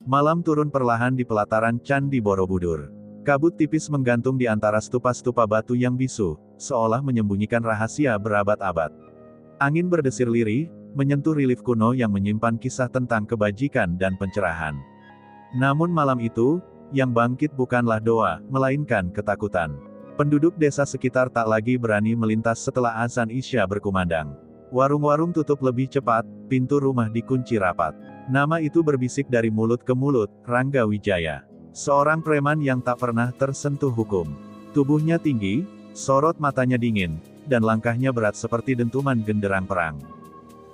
Malam turun perlahan di pelataran Candi Borobudur. Kabut tipis menggantung di antara stupa-stupa batu yang bisu, seolah menyembunyikan rahasia berabad-abad. Angin berdesir lirih, menyentuh relief kuno yang menyimpan kisah tentang kebajikan dan pencerahan. Namun malam itu, yang bangkit bukanlah doa, melainkan ketakutan. Penduduk desa sekitar tak lagi berani melintas setelah azan Isya berkumandang. Warung-warung tutup lebih cepat, pintu rumah dikunci rapat. Nama itu berbisik dari mulut ke mulut, Rangga Wijaya. Seorang preman yang tak pernah tersentuh hukum. Tubuhnya tinggi, sorot matanya dingin, dan langkahnya berat seperti dentuman genderang perang.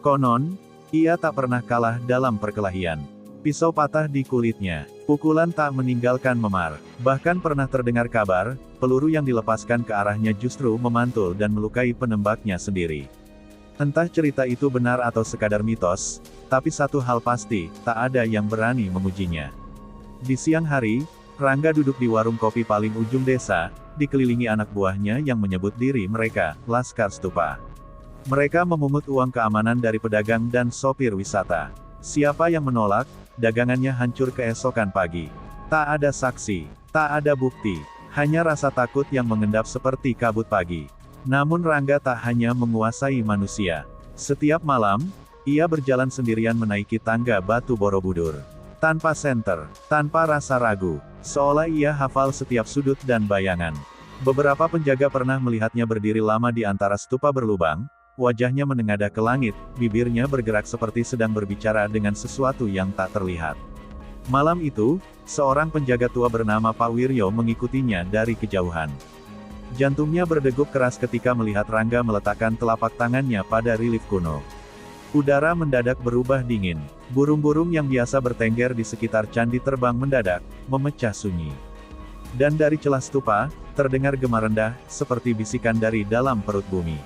Konon, ia tak pernah kalah dalam perkelahian. Pisau patah di kulitnya, pukulan tak meninggalkan memar. Bahkan pernah terdengar kabar, peluru yang dilepaskan ke arahnya justru memantul dan melukai penembaknya sendiri. Entah cerita itu benar atau sekadar mitos, tapi satu hal pasti, tak ada yang berani memujinya. Di siang hari, Rangga duduk di warung kopi paling ujung desa, dikelilingi anak buahnya yang menyebut diri mereka, Laskar Stupa. Mereka memungut uang keamanan dari pedagang dan sopir wisata. Siapa yang menolak, dagangannya hancur keesokan pagi. Tak ada saksi, tak ada bukti, hanya rasa takut yang mengendap seperti kabut pagi. Namun Rangga tak hanya menguasai manusia. Setiap malam, ia berjalan sendirian menaiki tangga batu Borobudur. Tanpa senter, tanpa rasa ragu, seolah ia hafal setiap sudut dan bayangan. Beberapa penjaga pernah melihatnya berdiri lama di antara stupa berlubang, wajahnya menengadah ke langit, bibirnya bergerak seperti sedang berbicara dengan sesuatu yang tak terlihat. Malam itu, seorang penjaga tua bernama Pak Wiryo mengikutinya dari kejauhan. Jantungnya berdegup keras ketika melihat Rangga meletakkan telapak tangannya pada relief kuno. Udara mendadak berubah dingin. Burung-burung yang biasa bertengger di sekitar candi terbang mendadak, memecah sunyi. Dan dari celah stupa, terdengar gema rendah, seperti bisikan dari dalam perut bumi.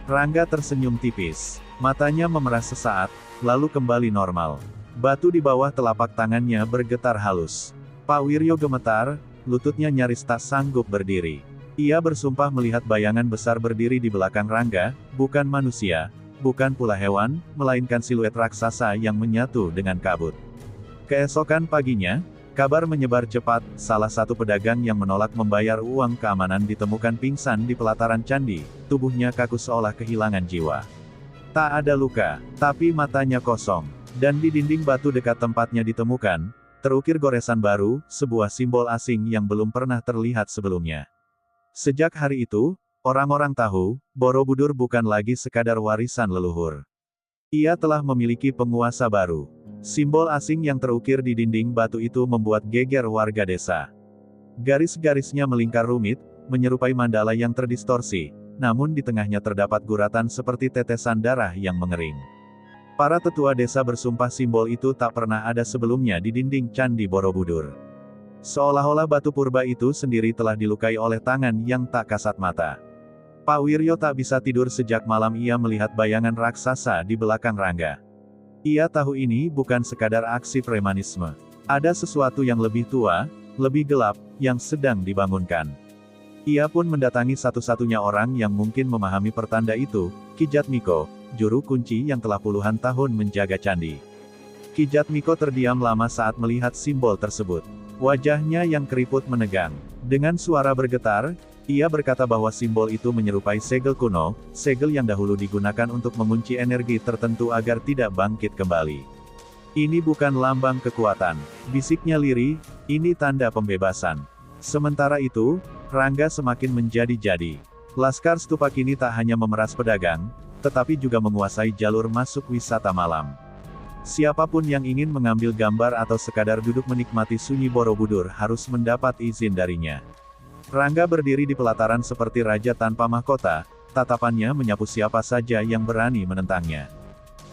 Rangga tersenyum tipis. Matanya memerah sesaat, lalu kembali normal. Batu di bawah telapak tangannya bergetar halus. Pak Wiryo gemetar, lututnya nyaris tak sanggup berdiri. Ia bersumpah melihat bayangan besar berdiri di belakang Rangga, bukan manusia, bukan pula hewan, melainkan siluet raksasa yang menyatu dengan kabut. Keesokan paginya, kabar menyebar cepat, salah satu pedagang yang menolak membayar uang keamanan ditemukan pingsan di pelataran candi, tubuhnya kaku seolah kehilangan jiwa. Tak ada luka, tapi matanya kosong, dan di dinding batu dekat tempatnya ditemukan, terukir goresan baru, sebuah simbol asing yang belum pernah terlihat sebelumnya. Sejak hari itu, orang-orang tahu, Borobudur bukan lagi sekadar warisan leluhur. Ia telah memiliki penguasa baru. Simbol asing yang terukir di dinding batu itu membuat geger warga desa. Garis-garisnya melingkar rumit, menyerupai mandala yang terdistorsi, namun di tengahnya terdapat guratan seperti tetesan darah yang mengering. Para tetua desa bersumpah simbol itu tak pernah ada sebelumnya di dinding Candi Borobudur. Seolah-olah batu purba itu sendiri telah dilukai oleh tangan yang tak kasat mata. Pak Wiryo tak bisa tidur sejak malam ia melihat bayangan raksasa di belakang Rangga. Ia tahu ini bukan sekadar aksi premanisme. Ada sesuatu yang lebih tua, lebih gelap, yang sedang dibangunkan. Ia pun mendatangi satu-satunya orang yang mungkin memahami pertanda itu, Ki Jatmiko, juru kunci yang telah puluhan tahun menjaga candi. Ki Jatmiko terdiam lama saat melihat simbol tersebut. Wajahnya yang keriput menegang. Dengan suara bergetar, ia berkata bahwa simbol itu menyerupai segel kuno, segel yang dahulu digunakan untuk mengunci energi tertentu agar tidak bangkit kembali. Ini bukan lambang kekuatan, bisiknya lirih, ini tanda pembebasan. Sementara itu, Rangga semakin menjadi-jadi. Laskar Stupa kini tak hanya memeras pedagang, tetapi juga menguasai jalur masuk wisata malam. Siapapun yang ingin mengambil gambar atau sekadar duduk menikmati sunyi Borobudur harus mendapat izin darinya. Rangga berdiri di pelataran seperti raja tanpa mahkota, tatapannya menyapu siapa saja yang berani menentangnya.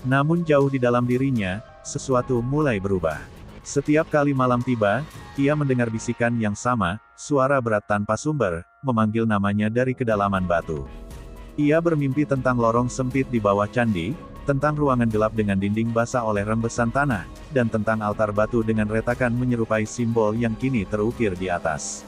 Namun jauh di dalam dirinya, sesuatu mulai berubah. Setiap kali malam tiba, ia mendengar bisikan yang sama, suara berat tanpa sumber, memanggil namanya dari kedalaman batu. Ia bermimpi tentang lorong sempit di bawah candi, tentang ruangan gelap dengan dinding basah oleh rembesan tanah, dan tentang altar batu dengan retakan menyerupai simbol yang kini terukir di atas.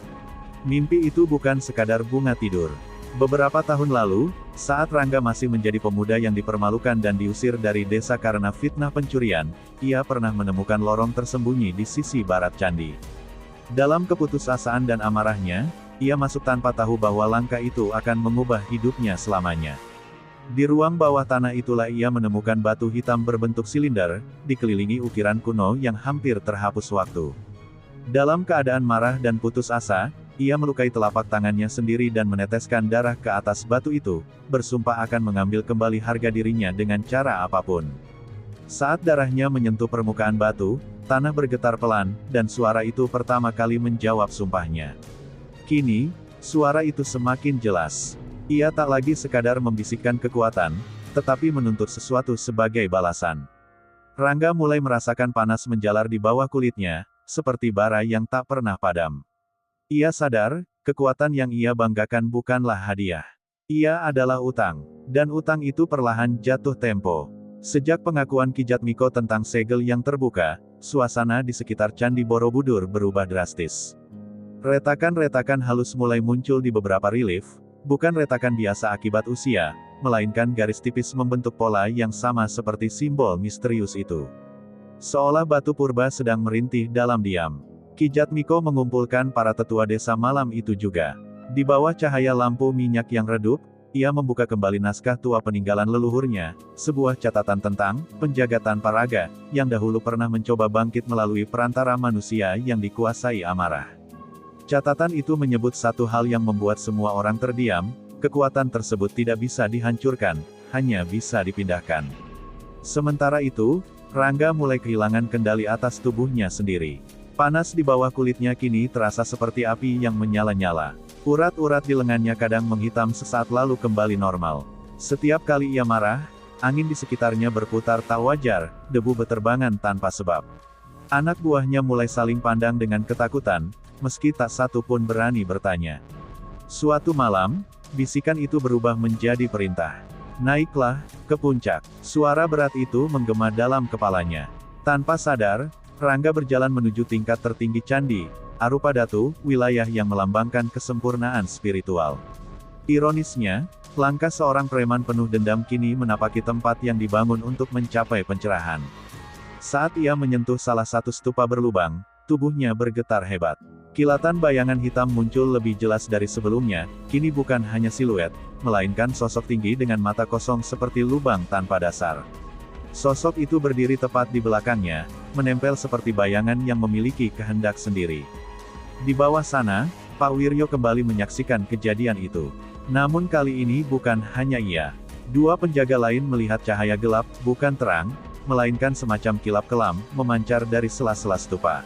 Mimpi itu bukan sekadar bunga tidur. Beberapa tahun lalu, saat Rangga masih menjadi pemuda yang dipermalukan dan diusir dari desa karena fitnah pencurian, ia pernah menemukan lorong tersembunyi di sisi barat candi. Dalam keputusasaan dan amarahnya, ia masuk tanpa tahu bahwa langkah itu akan mengubah hidupnya selamanya. Di ruang bawah tanah itulah ia menemukan batu hitam berbentuk silinder, dikelilingi ukiran kuno yang hampir terhapus waktu. Dalam keadaan marah dan putus asa, ia melukai telapak tangannya sendiri dan meneteskan darah ke atas batu itu, bersumpah akan mengambil kembali harga dirinya dengan cara apapun. Saat darahnya menyentuh permukaan batu, tanah bergetar pelan, dan suara itu pertama kali menjawab sumpahnya. Kini, suara itu semakin jelas. Ia tak lagi sekadar membisikkan kekuatan, tetapi menuntut sesuatu sebagai balasan. Rangga mulai merasakan panas menjalar di bawah kulitnya, seperti bara yang tak pernah padam. Ia sadar, kekuatan yang ia banggakan bukanlah hadiah. Ia adalah utang. Dan utang itu perlahan jatuh tempo. Sejak pengakuan Ki Jatmiko tentang segel yang terbuka, suasana di sekitar Candi Borobudur berubah drastis. Retakan-retakan halus mulai muncul di beberapa relief, bukan retakan biasa akibat usia, melainkan garis tipis membentuk pola yang sama seperti simbol misterius itu. Seolah batu purba sedang merintih dalam diam. Ki Jatmiko mengumpulkan para tetua desa malam itu juga. Di bawah cahaya lampu minyak yang redup, ia membuka kembali naskah tua peninggalan leluhurnya, sebuah catatan tentang penjaga tanpa raga, yang dahulu pernah mencoba bangkit melalui perantara manusia yang dikuasai amarah. Catatan itu menyebut satu hal yang membuat semua orang terdiam, kekuatan tersebut tidak bisa dihancurkan, hanya bisa dipindahkan. Sementara itu, Rangga mulai kehilangan kendali atas tubuhnya sendiri. Panas di bawah kulitnya kini terasa seperti api yang menyala-nyala. Urat-urat di lengannya kadang menghitam sesaat lalu kembali normal. Setiap kali ia marah, angin di sekitarnya berputar tak wajar, debu beterbangan tanpa sebab. Anak buahnya mulai saling pandang dengan ketakutan, meski tak satu pun berani bertanya. Suatu malam, bisikan itu berubah menjadi perintah. Naiklah ke puncak. Suara berat itu menggema dalam kepalanya. Tanpa sadar, Rangga berjalan menuju tingkat tertinggi candi, Arupadatu, wilayah yang melambangkan kesempurnaan spiritual. Ironisnya, langkah seorang preman penuh dendam kini menapaki tempat yang dibangun untuk mencapai pencerahan. Saat ia menyentuh salah satu stupa berlubang, tubuhnya bergetar hebat. Kilatan bayangan hitam muncul lebih jelas dari sebelumnya, kini bukan hanya siluet, melainkan sosok tinggi dengan mata kosong seperti lubang tanpa dasar. Sosok itu berdiri tepat di belakangnya, menempel seperti bayangan yang memiliki kehendak sendiri. Di bawah sana, Pak Wiryo kembali menyaksikan kejadian itu. Namun kali ini bukan hanya ia. Dua penjaga lain melihat cahaya gelap, bukan terang, melainkan semacam kilap kelam, memancar dari sela-sela stupa.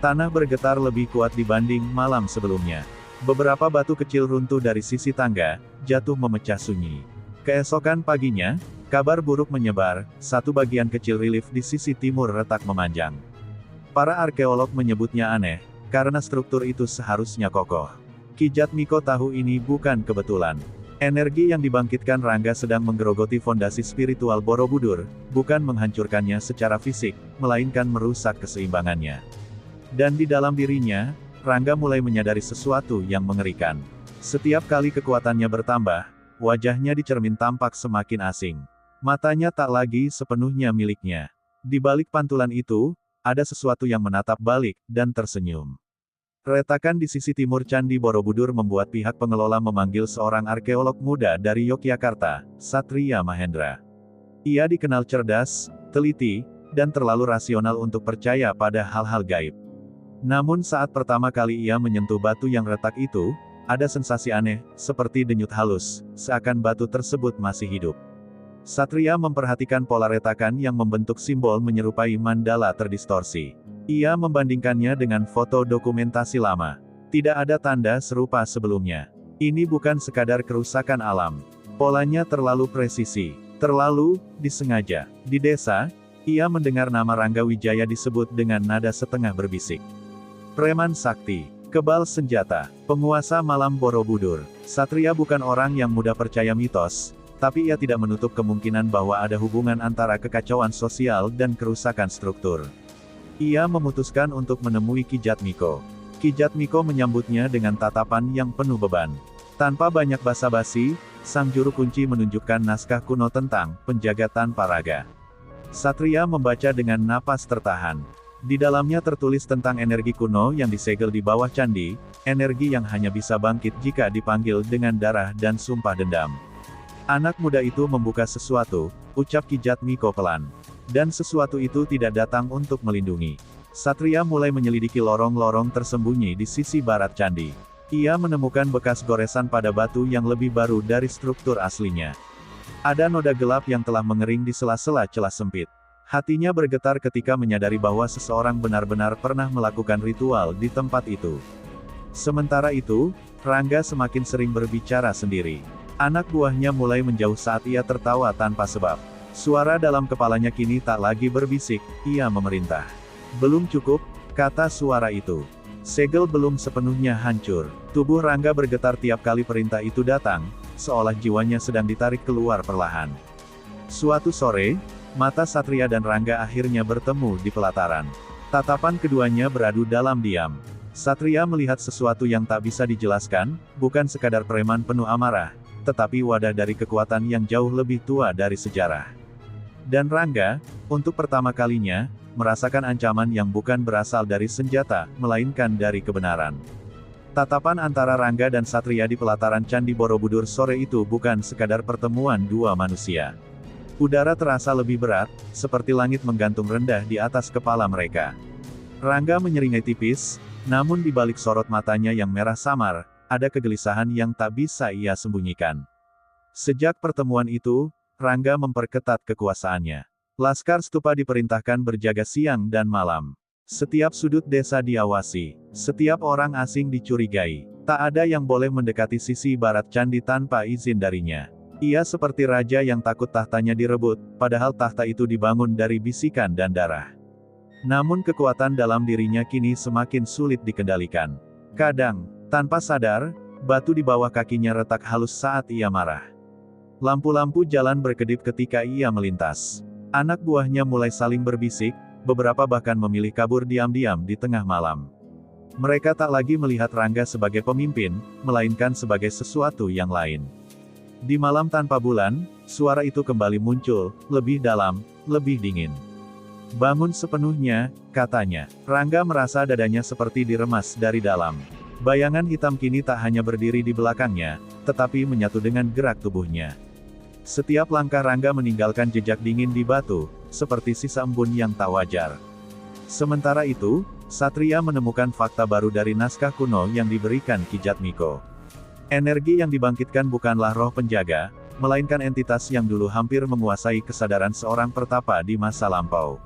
Tanah bergetar lebih kuat dibanding malam sebelumnya. Beberapa batu kecil runtuh dari sisi tangga, jatuh memecah sunyi. Keesokan paginya, kabar buruk menyebar, satu bagian kecil relief di sisi timur retak memanjang. Para arkeolog menyebutnya aneh, karena struktur itu seharusnya kokoh. Ki Jatmiko tahu ini bukan kebetulan. Energi yang dibangkitkan Rangga sedang menggerogoti fondasi spiritual Borobudur, bukan menghancurkannya secara fisik, melainkan merusak keseimbangannya. Dan di dalam dirinya, Rangga mulai menyadari sesuatu yang mengerikan. Setiap kali kekuatannya bertambah, wajahnya di cermin tampak semakin asing. Matanya tak lagi sepenuhnya miliknya. Di balik pantulan itu, ada sesuatu yang menatap balik, dan tersenyum. Retakan di sisi timur Candi Borobudur membuat pihak pengelola memanggil seorang arkeolog muda dari Yogyakarta, Satria Mahendra. Ia dikenal cerdas, teliti, dan terlalu rasional untuk percaya pada hal-hal gaib. Namun saat pertama kali ia menyentuh batu yang retak itu, ada sensasi aneh, seperti denyut halus, seakan batu tersebut masih hidup. Satria memperhatikan pola retakan yang membentuk simbol menyerupai mandala terdistorsi. Ia membandingkannya dengan foto dokumentasi lama. Tidak ada tanda serupa sebelumnya. Ini bukan sekadar kerusakan alam. Polanya terlalu presisi, terlalu disengaja. Di desa, ia mendengar nama Rangga Wijaya disebut dengan nada setengah berbisik. Preman sakti, kebal senjata, penguasa malam Borobudur. Satria bukan orang yang mudah percaya mitos, tapi ia tidak menutup kemungkinan bahwa ada hubungan antara kekacauan sosial dan kerusakan struktur. Ia memutuskan untuk menemui Ki Jatmiko. Ki Jatmiko menyambutnya dengan tatapan yang penuh beban. Tanpa banyak basa-basi, sang juru kunci menunjukkan naskah kuno tentang penjaga tanpa raga. Satria membaca dengan napas tertahan. Di dalamnya tertulis tentang energi kuno yang disegel di bawah candi, energi yang hanya bisa bangkit jika dipanggil dengan darah dan sumpah dendam. Anak muda itu membuka sesuatu, ucap Ki Jatmiko pelan. Dan sesuatu itu tidak datang untuk melindungi. Satria mulai menyelidiki lorong-lorong tersembunyi di sisi barat candi. Ia menemukan bekas goresan pada batu yang lebih baru dari struktur aslinya. Ada noda gelap yang telah mengering di sela-sela celah sempit. Hatinya bergetar ketika menyadari bahwa seseorang benar-benar pernah melakukan ritual di tempat itu. Sementara itu, Rangga semakin sering berbicara sendiri. Anak buahnya mulai menjauh saat ia tertawa tanpa sebab. Suara dalam kepalanya kini tak lagi berbisik, ia memerintah. Belum cukup, kata suara itu. Segel belum sepenuhnya hancur. Tubuh Rangga bergetar tiap kali perintah itu datang, seolah jiwanya sedang ditarik keluar perlahan. Suatu sore, mata Satria dan Rangga akhirnya bertemu di pelataran. Tatapan keduanya beradu dalam diam. Satria melihat sesuatu yang tak bisa dijelaskan, bukan sekadar preman penuh amarah, tetapi wadah dari kekuatan yang jauh lebih tua dari sejarah. Dan Rangga, untuk pertama kalinya, merasakan ancaman yang bukan berasal dari senjata, melainkan dari kebenaran. Tatapan antara Rangga dan Satria di pelataran Candi Borobudur sore itu bukan sekadar pertemuan dua manusia. Udara terasa lebih berat, seperti langit menggantung rendah di atas kepala mereka. Rangga menyeringai tipis, namun di balik sorot matanya yang merah samar, ada kegelisahan yang tak bisa ia sembunyikan. Sejak pertemuan itu, Rangga memperketat kekuasaannya. Laskar Stupa diperintahkan berjaga siang dan malam. Setiap sudut desa diawasi, setiap orang asing dicurigai. Tak ada yang boleh mendekati sisi barat candi tanpa izin darinya. Ia seperti raja yang takut tahtanya direbut, padahal tahta itu dibangun dari bisikan dan darah. Namun kekuatan dalam dirinya kini semakin sulit dikendalikan. Kadang, tanpa sadar, batu di bawah kakinya retak halus saat ia marah. Lampu-lampu jalan berkedip ketika ia melintas. Anak buahnya mulai saling berbisik, beberapa bahkan memilih kabur diam-diam di tengah malam. Mereka tak lagi melihat Rangga sebagai pemimpin, melainkan sebagai sesuatu yang lain. Di malam tanpa bulan, suara itu kembali muncul, lebih dalam, lebih dingin. Bangun sepenuhnya, katanya. Rangga merasa dadanya seperti diremas dari dalam. Bayangan hitam kini tak hanya berdiri di belakangnya, tetapi menyatu dengan gerak tubuhnya. Setiap langkah Rangga meninggalkan jejak dingin di batu, seperti sisa embun yang tak wajar. Sementara itu, Satria menemukan fakta baru dari naskah kuno yang diberikan Ki Jatmiko. Energi yang dibangkitkan bukanlah roh penjaga, melainkan entitas yang dulu hampir menguasai kesadaran seorang pertapa di masa lampau.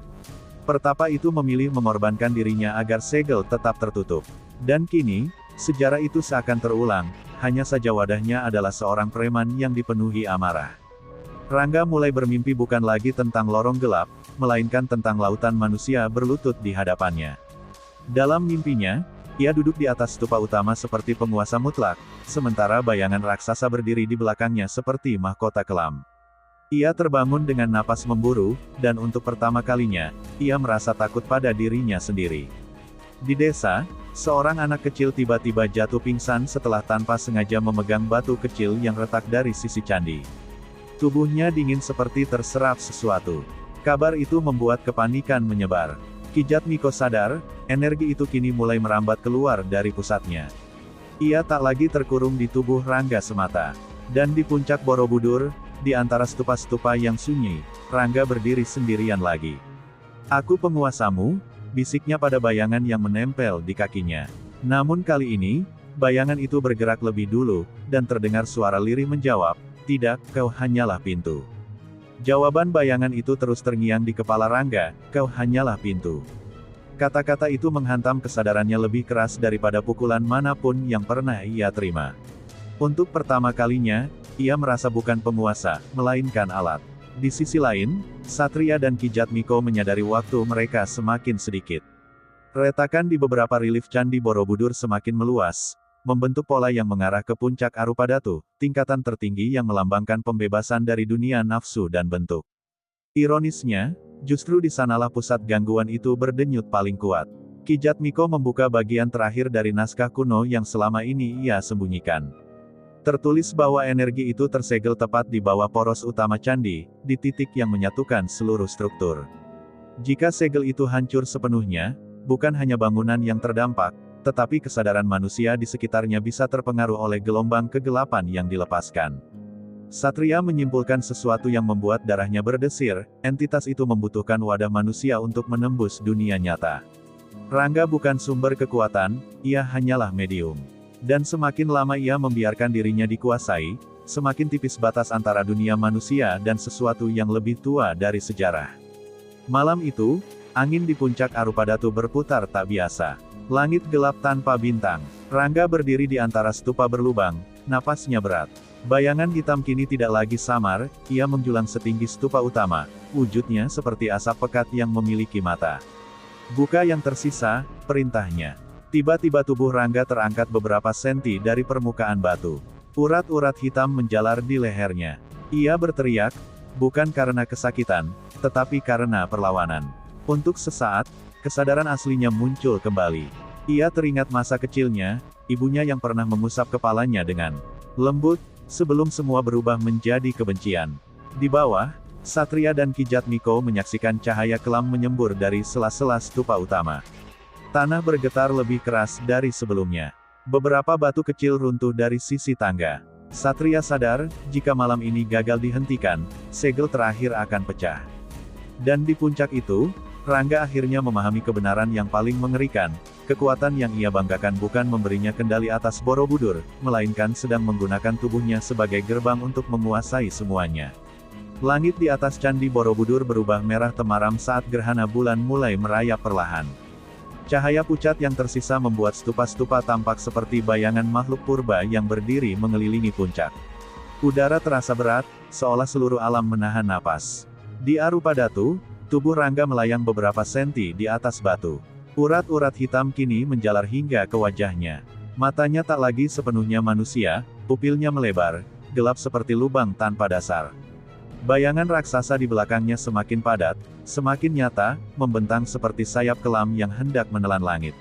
Pertapa itu memilih mengorbankan dirinya agar segel tetap tertutup. Dan kini, sejarah itu seakan terulang, hanya saja wadahnya adalah seorang preman yang dipenuhi amarah. Rangga mulai bermimpi bukan lagi tentang lorong gelap, melainkan tentang lautan manusia berlutut di hadapannya. Dalam mimpinya, ia duduk di atas stupa utama seperti penguasa mutlak, sementara bayangan raksasa berdiri di belakangnya seperti mahkota kelam. Ia terbangun dengan napas memburu, dan untuk pertama kalinya, ia merasa takut pada dirinya sendiri. Di desa, seorang anak kecil tiba-tiba jatuh pingsan setelah tanpa sengaja memegang batu kecil yang retak dari sisi candi. Tubuhnya dingin seperti terserap sesuatu. Kabar itu membuat kepanikan menyebar. Ki Jatmiko sadar, energi itu kini mulai merambat keluar dari pusatnya. Ia tak lagi terkurung di tubuh Rangga semata. Dan di puncak Borobudur, di antara stupa-stupa yang sunyi, Rangga berdiri sendirian lagi. "Aku penguasamu," bisiknya pada bayangan yang menempel di kakinya. Namun kali ini, bayangan itu bergerak lebih dulu, dan terdengar suara lirih menjawab, "Tidak, kau hanyalah pintu." Jawaban bayangan itu terus terngiang di kepala Rangga, "Kau hanyalah pintu." Kata-kata itu menghantam kesadarannya lebih keras daripada pukulan manapun yang pernah ia terima. Untuk pertama kalinya, ia merasa bukan penguasa, melainkan alat. Di sisi lain, Satria dan Ki Jatmiko menyadari waktu mereka semakin sedikit. Retakan di beberapa relief Candi Borobudur semakin meluas, membentuk pola yang mengarah ke puncak Arupadatu, tingkatan tertinggi yang melambangkan pembebasan dari dunia nafsu dan bentuk. Ironisnya, justru di sanalah pusat gangguan itu berdenyut paling kuat. Ki Jatmiko membuka bagian terakhir dari naskah kuno yang selama ini ia sembunyikan. Tertulis bahwa energi itu tersegel tepat di bawah poros utama candi, di titik yang menyatukan seluruh struktur. Jika segel itu hancur sepenuhnya, bukan hanya bangunan yang terdampak, tetapi kesadaran manusia di sekitarnya bisa terpengaruh oleh gelombang kegelapan yang dilepaskan. Satria menyimpulkan sesuatu yang membuat darahnya berdesir, entitas itu membutuhkan wadah manusia untuk menembus dunia nyata. Rangga bukan sumber kekuatan, ia hanyalah medium. Dan semakin lama ia membiarkan dirinya dikuasai, semakin tipis batas antara dunia manusia dan sesuatu yang lebih tua dari sejarah. Malam itu, angin di puncak Arupadatu berputar tak biasa. Langit gelap tanpa bintang. Rangga berdiri di antara stupa berlubang, napasnya berat. Bayangan hitam kini tidak lagi samar, ia menjulang setinggi stupa utama, wujudnya seperti asap pekat yang memiliki mata. Buka yang tersisa, perintahnya. Tiba-tiba tubuh Rangga terangkat beberapa senti dari permukaan batu. Urat-urat hitam menjalar di lehernya. Ia berteriak, bukan karena kesakitan, tetapi karena perlawanan. Untuk sesaat, kesadaran aslinya muncul kembali. Ia teringat masa kecilnya, ibunya yang pernah mengusap kepalanya dengan lembut, sebelum semua berubah menjadi kebencian. Di bawah, Satria dan Ki Jatmiko menyaksikan cahaya kelam menyembur dari sela-sela stupa utama. Tanah bergetar lebih keras dari sebelumnya. Beberapa batu kecil runtuh dari sisi tangga. Satria sadar, jika malam ini gagal dihentikan, segel terakhir akan pecah. Dan di puncak itu, Rangga akhirnya memahami kebenaran yang paling mengerikan. Kekuatan yang ia banggakan bukan memberinya kendali atas Borobudur, melainkan sedang menggunakan tubuhnya sebagai gerbang untuk menguasai semuanya. Langit di atas Candi Borobudur berubah merah temaram saat gerhana bulan mulai merayap perlahan. Cahaya pucat yang tersisa membuat stupa-stupa tampak seperti bayangan makhluk purba yang berdiri mengelilingi puncak. Udara terasa berat, seolah seluruh alam menahan napas. Di Arupadatu, tubuh Rangga melayang beberapa senti di atas batu. Urat-urat hitam kini menjalar hingga ke wajahnya. Matanya tak lagi sepenuhnya manusia, pupilnya melebar, gelap seperti lubang tanpa dasar. Bayangan raksasa di belakangnya semakin padat, semakin nyata, membentang seperti sayap kelam yang hendak menelan langit.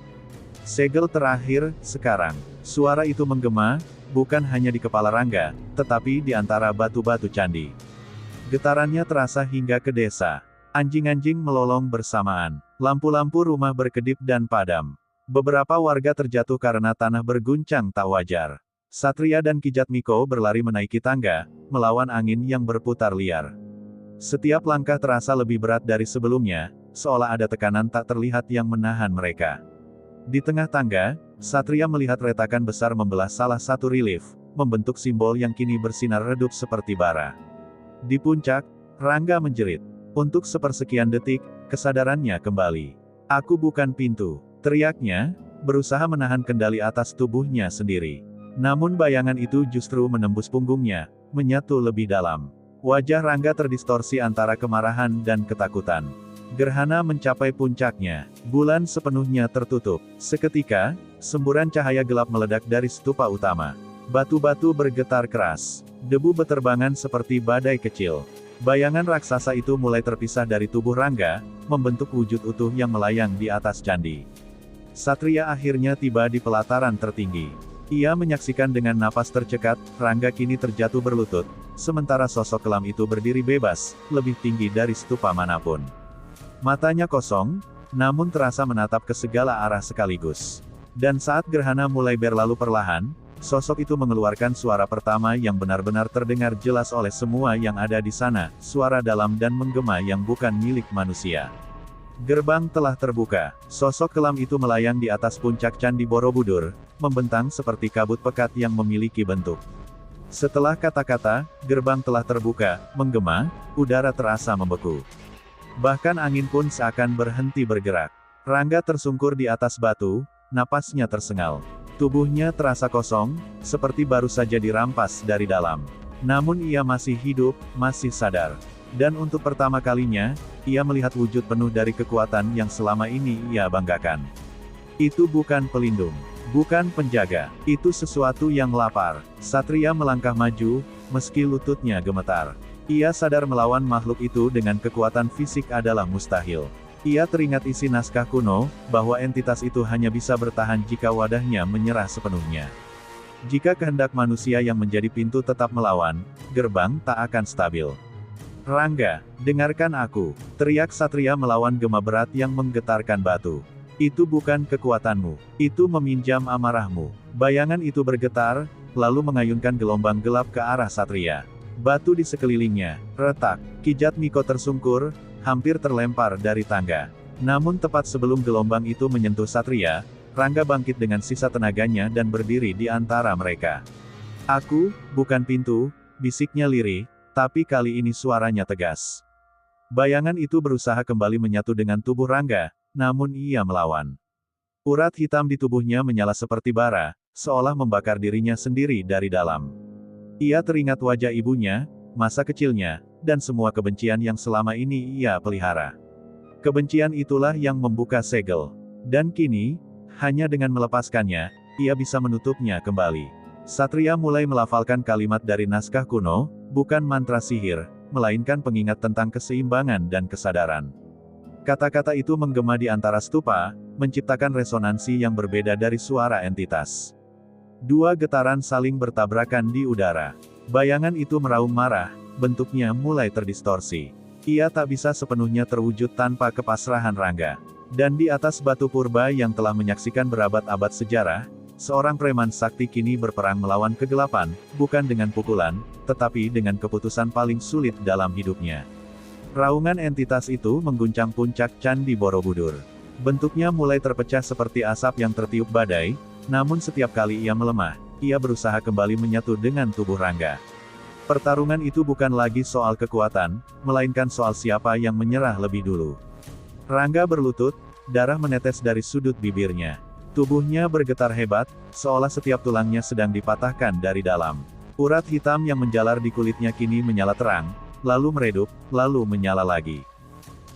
Segel terakhir, sekarang. Suara itu menggema, bukan hanya di kepala Rangga, tetapi di antara batu-batu candi. Getarannya terasa hingga ke desa. Anjing-anjing melolong bersamaan. Lampu-lampu rumah berkedip dan padam. Beberapa warga terjatuh karena tanah berguncang tak wajar. Satria dan Ki Jatmiko berlari menaiki tangga, melawan angin yang berputar liar. Setiap langkah terasa lebih berat dari sebelumnya, seolah ada tekanan tak terlihat yang menahan mereka. Di tengah tangga, Satria melihat retakan besar membelah salah satu relief, membentuk simbol yang kini bersinar redup seperti bara. Di puncak, Rangga menjerit. Untuk sepersekian detik, kesadarannya kembali. Aku bukan pintu, teriaknya, berusaha menahan kendali atas tubuhnya sendiri. Namun bayangan itu justru menembus punggungnya, menyatu lebih dalam. Wajah Rangga terdistorsi antara kemarahan dan ketakutan. Gerhana mencapai puncaknya. Bulan sepenuhnya tertutup. Seketika, semburan cahaya gelap meledak dari stupa utama. Batu-batu bergetar keras. Debu beterbangan seperti badai kecil. Bayangan raksasa itu mulai terpisah dari tubuh Rangga, membentuk wujud utuh yang melayang di atas candi. Satria akhirnya tiba di pelataran tertinggi. Ia menyaksikan dengan napas tercekat, Rangga kini terjatuh berlutut, sementara sosok kelam itu berdiri bebas, lebih tinggi dari stupa manapun. Matanya kosong, namun terasa menatap ke segala arah sekaligus. Dan saat gerhana mulai berlalu perlahan, sosok itu mengeluarkan suara pertama yang benar-benar terdengar jelas oleh semua yang ada di sana, suara dalam dan menggema yang bukan milik manusia. Gerbang telah terbuka. Sosok kelam itu melayang di atas puncak Candi Borobudur, membentang seperti kabut pekat yang memiliki bentuk. Setelah kata-kata, gerbang telah terbuka, menggema, udara terasa membeku. Bahkan angin pun seakan berhenti bergerak. Rangga tersungkur di atas batu, napasnya tersengal. Tubuhnya terasa kosong, seperti baru saja dirampas dari dalam. Namun ia masih hidup, masih sadar. Dan untuk pertama kalinya, ia melihat wujud penuh dari kekuatan yang selama ini ia banggakan. Itu bukan pelindung, bukan penjaga, itu sesuatu yang lapar. Satria melangkah maju, meski lututnya gemetar. Ia sadar melawan makhluk itu dengan kekuatan fisik adalah mustahil. Ia teringat isi naskah kuno, bahwa entitas itu hanya bisa bertahan jika wadahnya menyerah sepenuhnya. Jika kehendak manusia yang menjadi pintu tetap melawan, gerbang tak akan stabil. Rangga, dengarkan aku, teriak Satria melawan gema berat yang menggetarkan batu. Itu bukan kekuatanmu, itu meminjam amarahmu. Bayangan itu bergetar, lalu mengayunkan gelombang gelap ke arah Satria. Batu di sekelilingnya retak, Kijat Miko tersungkur, hampir terlempar dari tangga. Namun tepat sebelum gelombang itu menyentuh Satria, Rangga bangkit dengan sisa tenaganya dan berdiri di antara mereka. Aku, bukan pintu, bisiknya lirih, tapi kali ini suaranya tegas. Bayangan itu berusaha kembali menyatu dengan tubuh Rangga, namun ia melawan. Urat hitam di tubuhnya menyala seperti bara, seolah membakar dirinya sendiri dari dalam. Ia teringat wajah ibunya, masa kecilnya, dan semua kebencian yang selama ini ia pelihara. Kebencian itulah yang membuka segel. Dan kini, hanya dengan melepaskannya, ia bisa menutupnya kembali. Satria mulai melafalkan kalimat dari naskah kuno, bukan mantra sihir, melainkan pengingat tentang keseimbangan dan kesadaran. Kata-kata itu menggema di antara stupa, menciptakan resonansi yang berbeda dari suara entitas. Dua getaran saling bertabrakan di udara. Bayangan itu meraung marah, bentuknya mulai terdistorsi. Ia tak bisa sepenuhnya terwujud tanpa kepasrahan Rangga. Dan di atas batu purba yang telah menyaksikan berabad-abad sejarah, seorang preman sakti kini berperang melawan kegelapan, bukan dengan pukulan, tetapi dengan keputusan paling sulit dalam hidupnya. Raungan entitas itu mengguncang puncak Candi Borobudur. Bentuknya mulai terpecah seperti asap yang tertiup badai, namun setiap kali ia melemah, ia berusaha kembali menyatu dengan tubuh Rangga. Pertarungan itu bukan lagi soal kekuatan, melainkan soal siapa yang menyerah lebih dulu. Rangga berlutut, darah menetes dari sudut bibirnya. Tubuhnya bergetar hebat, seolah setiap tulangnya sedang dipatahkan dari dalam. Urat hitam yang menjalar di kulitnya kini menyala terang, lalu meredup, lalu menyala lagi.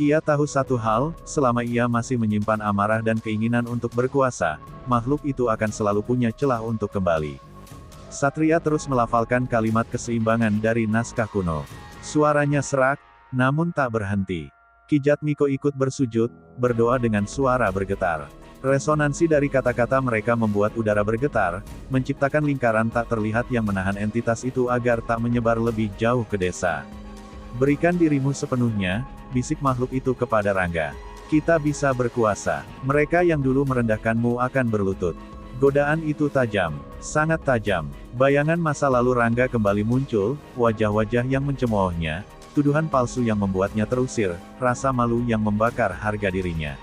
Ia tahu satu hal, selama ia masih menyimpan amarah dan keinginan untuk berkuasa, makhluk itu akan selalu punya celah untuk kembali. Satria terus melafalkan kalimat keseimbangan dari naskah kuno. Suaranya serak, namun tak berhenti. Kijat Miko ikut bersujud, berdoa dengan suara bergetar. Resonansi dari kata-kata mereka membuat udara bergetar, menciptakan lingkaran tak terlihat yang menahan entitas itu agar tak menyebar lebih jauh ke desa. Berikan dirimu sepenuhnya, bisik makhluk itu kepada Rangga. Kita bisa berkuasa. Mereka yang dulu merendahkanmu akan berlutut. Godaan itu tajam, sangat tajam. Bayangan masa lalu Rangga kembali muncul, wajah-wajah yang mencemoohnya, tuduhan palsu yang membuatnya terusir, rasa malu yang membakar harga dirinya.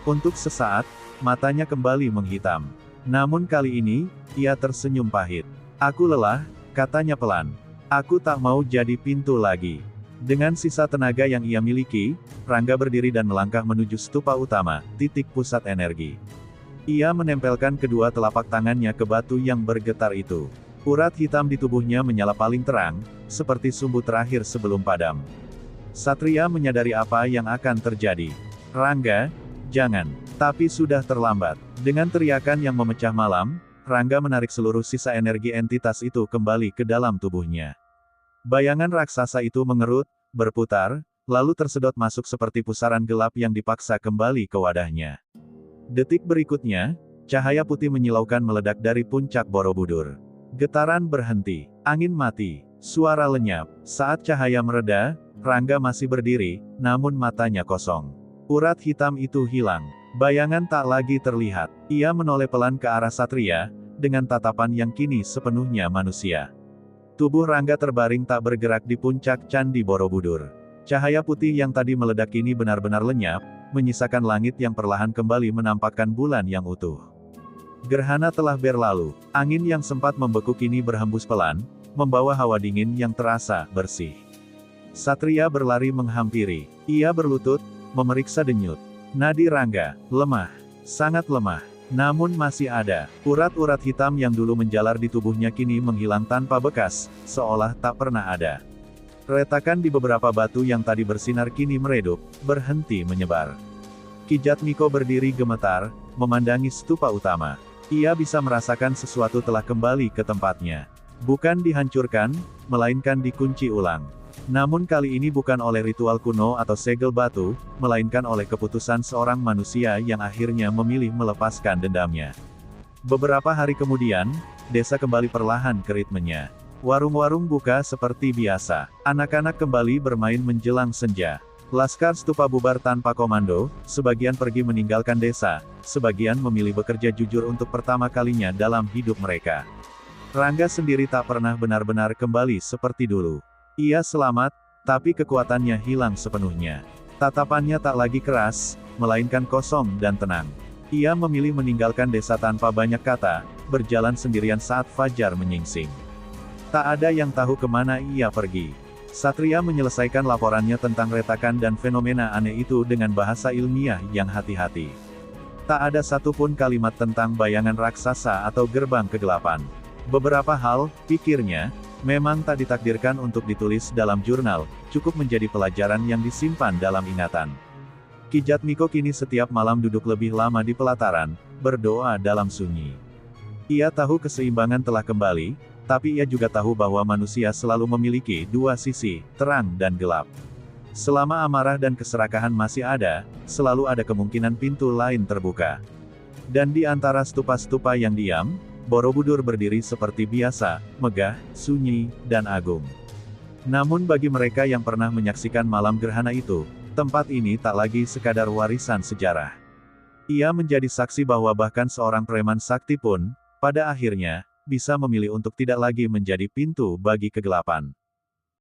Untuk sesaat, matanya kembali menghitam. Namun kali ini, ia tersenyum pahit. Aku lelah, katanya pelan. Aku tak mau jadi pintu lagi. Dengan sisa tenaga yang ia miliki, Rangga berdiri dan melangkah menuju stupa utama, titik pusat energi. Ia menempelkan kedua telapak tangannya ke batu yang bergetar itu. Urat hitam di tubuhnya menyala paling terang, seperti sumbu terakhir sebelum padam. Satria menyadari apa yang akan terjadi. Rangga, jangan. Tapi sudah terlambat. Dengan teriakan yang memecah malam, Rangga menarik seluruh sisa energi entitas itu kembali ke dalam tubuhnya. Bayangan raksasa itu mengerut, berputar, lalu tersedot masuk seperti pusaran gelap yang dipaksa kembali ke wadahnya. Detik berikutnya, cahaya putih menyilaukan meledak dari puncak Borobudur. Getaran berhenti, angin mati, suara lenyap. Saat cahaya mereda, Rangga masih berdiri, namun matanya kosong. Urat hitam itu hilang. Bayangan tak lagi terlihat. Ia menoleh pelan ke arah Satria, dengan tatapan yang kini sepenuhnya manusia. Tubuh Rangga terbaring tak bergerak di puncak Candi Borobudur. Cahaya putih yang tadi meledak kini benar-benar lenyap, menyisakan langit yang perlahan kembali menampakkan bulan yang utuh. Gerhana telah berlalu, angin yang sempat membeku kini berhembus pelan, membawa hawa dingin yang terasa bersih. Satria berlari menghampiri. Ia berlutut, memeriksa denyut. Nadi Rangga, lemah, sangat lemah. Namun masih ada. Urat-urat hitam yang dulu menjalar di tubuhnya kini menghilang tanpa bekas, seolah tak pernah ada. Retakan di beberapa batu yang tadi bersinar kini meredup, berhenti menyebar. Kijat Miko berdiri gemetar, memandangi stupa utama. Ia bisa merasakan sesuatu telah kembali ke tempatnya. Bukan dihancurkan, melainkan dikunci ulang. Namun kali ini bukan oleh ritual kuno atau segel batu, melainkan oleh keputusan seorang manusia yang akhirnya memilih melepaskan dendamnya. Beberapa hari kemudian, desa kembali perlahan ke ritmenya. Warung-warung buka seperti biasa. Anak-anak kembali bermain menjelang senja. Laskar Stupa bubar tanpa komando, sebagian pergi meninggalkan desa, sebagian memilih bekerja jujur untuk pertama kalinya dalam hidup mereka. Rangga sendiri tak pernah benar-benar kembali seperti dulu. Ia selamat, tapi kekuatannya hilang sepenuhnya. Tatapannya tak lagi keras, melainkan kosong dan tenang. Ia memilih meninggalkan desa tanpa banyak kata, berjalan sendirian saat fajar menyingsing. Tak ada yang tahu kemana ia pergi. Satria menyelesaikan laporannya tentang retakan dan fenomena aneh itu dengan bahasa ilmiah yang hati-hati. Tak ada satupun kalimat tentang bayangan raksasa atau gerbang kegelapan. Beberapa hal, pikirnya, memang tak ditakdirkan untuk ditulis dalam jurnal, cukup menjadi pelajaran yang disimpan dalam ingatan. Ki Jatmiko kini setiap malam duduk lebih lama di pelataran, berdoa dalam sunyi. Ia tahu keseimbangan telah kembali, tapi ia juga tahu bahwa manusia selalu memiliki dua sisi, terang dan gelap. Selama amarah dan keserakahan masih ada, selalu ada kemungkinan pintu lain terbuka. Dan di antara stupa-stupa yang diam, Borobudur berdiri seperti biasa, megah, sunyi, dan agung. Namun bagi mereka yang pernah menyaksikan malam gerhana itu, tempat ini tak lagi sekadar warisan sejarah. Ia menjadi saksi bahwa bahkan seorang preman sakti pun, pada akhirnya, bisa memilih untuk tidak lagi menjadi pintu bagi kegelapan.